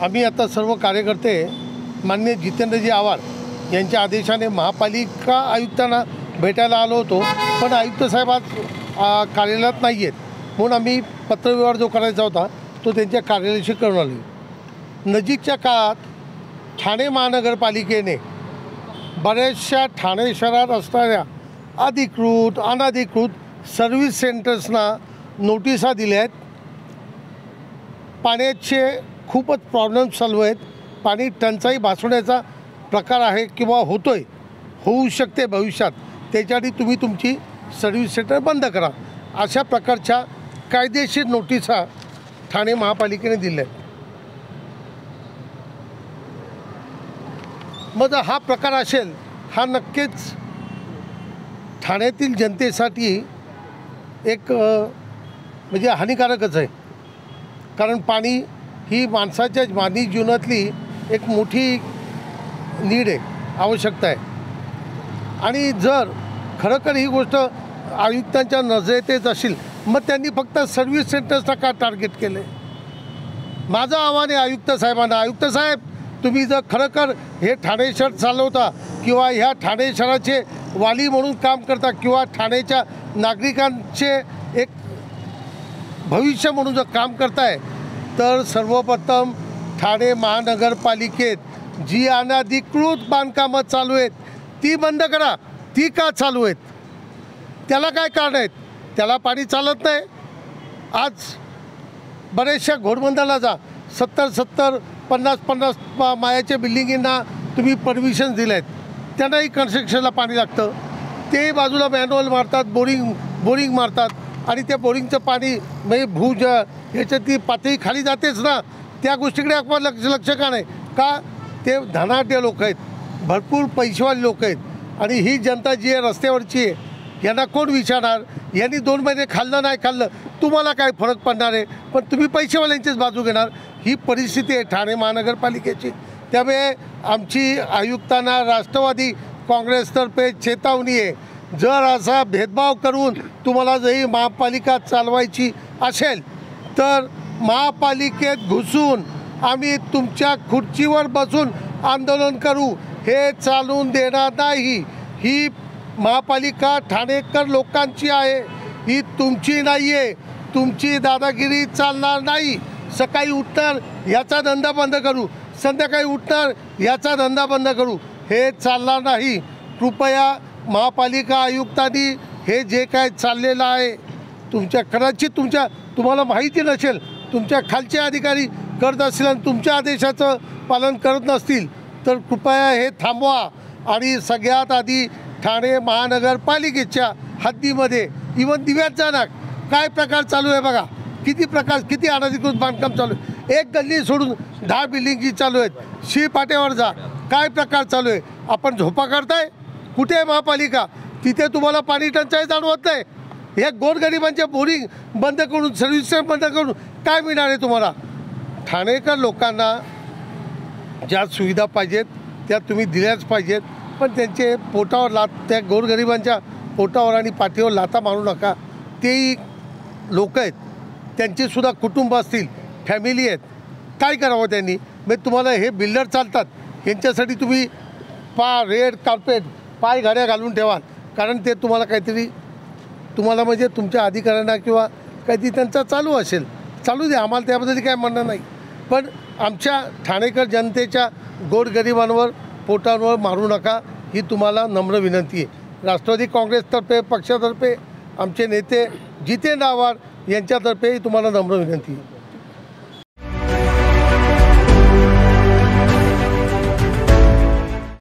आम्ही आता सर्व कार्यकर्ते माननीय जितेंद्रजी आव्हाड यांच्या आदेशाने महापालिका आयुक्तांना भेटायला आलो होतो, पण आयुक्त साहेब आज कार्यालयात नाही आहेत, म्हणून आम्ही पत्रव्यवहार जो करायचा होता तो त्यांच्या कार्यालयाशी करून आलो। नजीकच्या काळात ठाणे महानगरपालिकेने बऱ्याचशा ठाणे शहरात असणाऱ्या अधिकृत अनधिकृत सर्व्हिस सेंटर्सना नोटिसा दिल्या आहेत। पाण्याचे खूपच प्रॉब्लेम चालू आहेत, पाणी टंचाई भासवण्याचा प्रकार आहे किंवा होतोय, होऊ शकते भविष्यात, त्याच्यासाठी तुम्ही तुमची सर्व्हिस सेंटर बंद करा, अशा प्रकारच्या कायदेशीर नोटिसा ठाणे महापालिकेने दिल्या आहेत। मग हा प्रकार असेल, हा नक्कीच ठाण्यातील जनतेसाठी एक म्हणजे हानिकारकच आहे, कारण पाणी ही माणसाच्या मानवी जीवनातली एक मोठी नीड आहे, आवश्यकता आहे। आणि जर खरोखर ही गोष्ट आयुक्तांच्या नजरेतच असेल, मग त्यांनी फक्त सर्व्हिस सेंटर्सला का टार्गेट केले? माझं आव्हान आहे आयुक्त साहेबांना, आयुक्त साहेब तुम्ही जर खरोखर हे ठाणे शहर चालवता किंवा ह्या ठाणे शहराचे वाली म्हणून काम करता किंवा ठाण्याच्या नागरिकांचे एक भविष्य म्हणून जर काम करताय, तर सर्वप्रथम ठाणे महानगरपालिकेत जी अनधिकृत बांधकामं चालू आहेत ती बंद करा। ती का चालू आहेत? त्याला काय कारण आहेत? त्याला पाणी चालत नाही। आज बऱ्याचशा घोडबंदरला जा, 70-70, 50-50 माळ्याच्या बिल्डिंगींना तुम्ही परमिशन दिले आहेत, त्यांनाही कन्स्ट्रक्शनला पाणी लागतं। ते बाजूला मॅन्युअल मारतात, बोरिंग मारतात, आणि त्या बोरिंगचं पाणी म्हणजे भूज याच्यात ती पातळी खाली जातेच ना, त्या गोष्टीकडे आपण लक्ष का नाही? का ते धनाढ्य लोक आहेत, भरपूर पैसेवाले लोक आहेत, आणि ही जनता जी आहे रस्त्यावरची आहे, यांना कोण विचारणार? यांनी 2 महिने खाल्लं नाही खाल्लं, तुम्हाला काय फरक पडणार आहे? पण तुम्ही पैसेवाल्यांचीच बाजू घेणार, ही परिस्थिती आहे ठाणे महानगरपालिकेची। त्यामुळे आमची आयुक्तांना राष्ट्रवादी काँग्रेसतर्फे चेतावणी आहे, जर असा भेदभाव करून तुम्हाला जरी महापालिका चालवायची असेल, तर महापालिकेत घुसून आम्ही तुमच्या खुर्चीवर बसून आंदोलन करू, हे चालून देणार नाही। ही महापालिका ठाणेकर लोकांची आहे, ही तुमची नाही आहे। तुमची दादागिरी चालणार नाही। सकाळी उठणार याचा धंदा बंद करू, संध्याकाळी उठणार याचा धंदा बंद करू, हे चालणार नाही। कृपया महापालिका आयुक्तांनी हे जे काय चाललेलं आहे, कदाचित तुम्हाला माहिती नसेल, तुमच्या खालचे अधिकारी करत असतील आणि तुमच्या आदेशाचं पालन करत नसतील, तर कृपया हे थांबवा। आणि सगळ्यात आधी ठाणे महानगरपालिकेच्या हद्दीमध्ये इवन दिव्यात जाणार काय प्रकार चालू आहे बघा, किती अनधिकृत बांधकाम चालू आहे, एक गल्ली सोडून 10 बिल्डिंगी चालू आहेत। शिळपाट्यावर जा, काय प्रकार चालू आहे? आपण झोपा करताय? कुठे आहे महापालिका? तिथे तुम्हाला पाणी टंचाई जाणवत नाही? ह्या गोरगरिबांच्या बोरिंग बंद करून, सर्व्हिस बंद करून काय मिळणार आहे तुम्हाला? ठाणेकर लोकांना ज्या सुविधा पाहिजेत त्या तुम्ही दिल्याच पाहिजेत, पण त्यांचे पोटावर त्या गोरगरिबांच्या पोटावर आणि पाठीवर लाथा मारू नका। तेही लोक आहेत, त्यांचेसुद्धा कुटुंब असतील, फॅमिली आहेत, काय करावं त्यांनी? म्हणजे तुम्हाला हे बिल्डर चालतात, यांच्यासाठी तुम्ही रेड कार्पेट पाय घड्या घालून ठेवा, कारण ते तुम्हाला काहीतरी म्हणजे तुमच्या अधिकाऱ्यांना किंवा काहीतरी त्यांचा चालू असेल, चालू द्या, आम्हाला त्याबद्दल काय म्हणणं नाही, पण आमच्या ठाणेकर जनतेच्या गोरगरिबांवर पोटांवर मारू नका, ही तुम्हाला नम्र विनंती आहे। राष्ट्रवादी काँग्रेसतर्फे पक्षातर्फे आमचे नेते जितेंद्र आव्हाड यांच्यातर्फे तुम्हाला नम्र विनंती आहे।